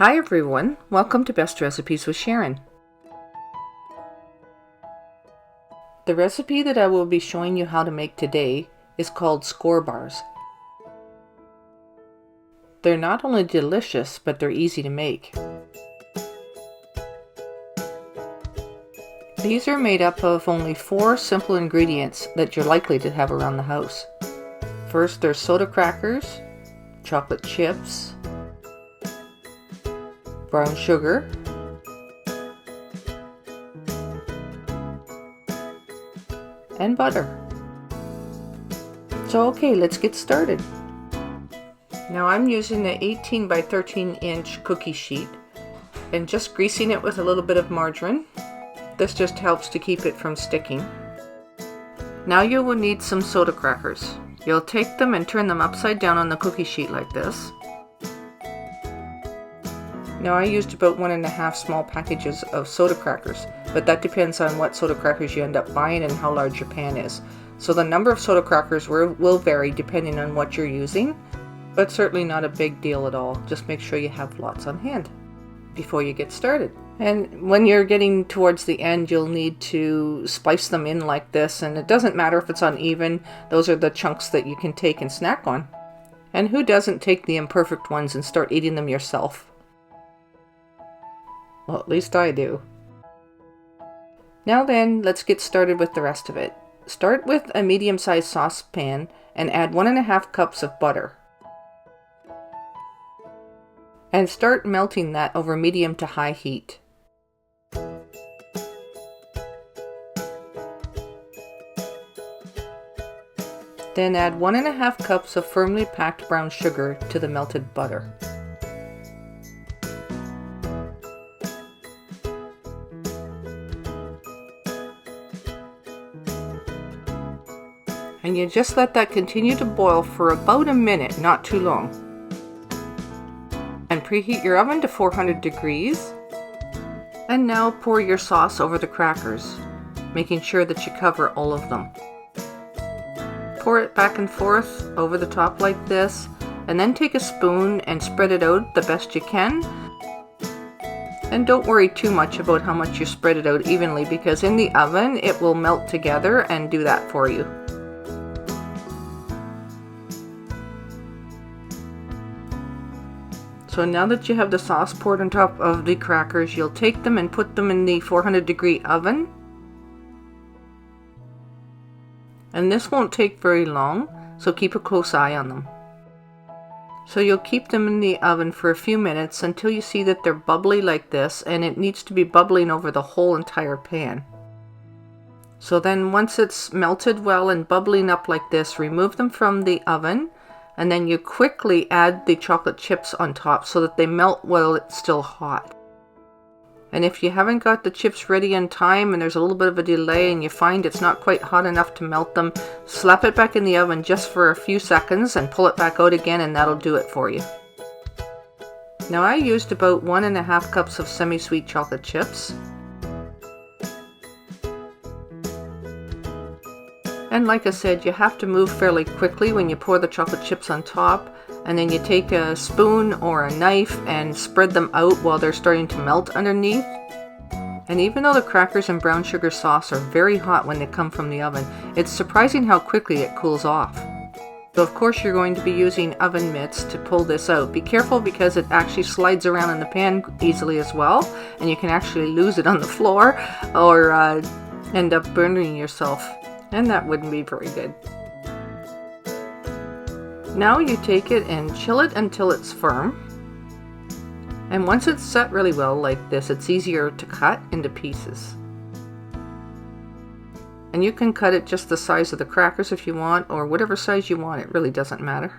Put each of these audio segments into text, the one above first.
Hi everyone, welcome to Best Recipes with Sharon. The recipe that I will be showing you how to make today is called Skor Bars. They're not only delicious, but they're easy to make. These are made up of only 4 simple ingredients that you're likely to have around the house. First, there's soda crackers, chocolate chips, brown sugar, and butter. So okay, let's get started. Now I'm using an 18 by 13 inch cookie sheet and just greasing it with a little bit of margarine. This just helps to keep it from sticking. Now you will need some soda crackers. You'll take them and turn them upside down on the cookie sheet like this. Now I used about 1.5 small packages of soda crackers, but that depends on what soda crackers you end up buying and how large your pan is. So the number of soda crackers will vary depending on what you're using, but certainly not a big deal at all. Just make sure you have lots on hand before you get started. And when you're getting towards the end, you'll need to splice them in like this, and it doesn't matter if it's uneven. Those are the chunks that you can take and snack on. And who doesn't take the imperfect ones and start eating them yourself? Well, at least I do. Now then, let's get started with the rest of it. Start with a medium-sized saucepan and add 1.5 cups of butter. And start melting that over medium to high heat. Then add 1.5 cups of firmly packed brown sugar to the melted butter. And you just let that continue to boil for about a minute, not too long. And preheat your oven to 400 degrees. And now pour your sauce over the crackers, making sure that you cover all of them. Pour it back and forth over the top like this, and then take a spoon and spread it out the best you can. And don't worry too much about how much you spread it out evenly, because in the oven it will melt together and do that for you. So now that you have the sauce poured on top of the crackers, you'll take them and put them in the 400-degree oven. And this won't take very long, so keep a close eye on them. So you'll keep them in the oven for a few minutes until you see that they're bubbly like this, and it needs to be bubbling over the whole entire pan. So then once it's melted well and bubbling up like this, remove them from the oven. And then you quickly add the chocolate chips on top so that they melt while it's still hot. And if you haven't got the chips ready in time and there's a little bit of a delay and you find it's not quite hot enough to melt them, slap it back in the oven just for a few seconds and pull it back out again, and that'll do it for you. Now I used about 1.5 cups of semi-sweet chocolate chips. And like I said, you have to move fairly quickly when you pour the chocolate chips on top, and then you take a spoon or a knife and spread them out while they're starting to melt underneath. And even though the crackers and brown sugar sauce are very hot when they come from the oven, it's surprising how quickly it cools off. So of course you're going to be using oven mitts to pull this out. Be careful because it actually slides around in the pan easily as well, and you can actually lose it on the floor or end up burning yourself. And that wouldn't be very good. Now you take it and chill it until it's firm. And once it's set really well like this, it's easier to cut into pieces. And you can cut it just the size of the crackers if you want, or whatever size you want, it really doesn't matter.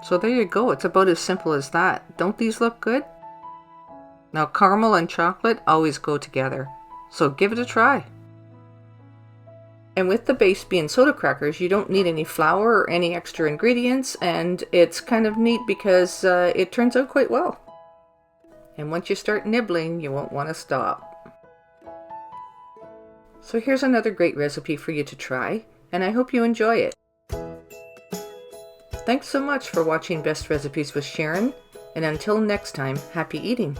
So there you go, it's about as simple as that. Don't these look good? Now caramel and chocolate always go together. So give it a try. And with the base being soda crackers, you don't need any flour or any extra ingredients, and it's kind of neat because it turns out quite well. And once you start nibbling, you won't want to stop. So here's another great recipe for you to try, and I hope you enjoy it. Thanks so much for watching Best Recipes with Sharon, and until next time, happy eating!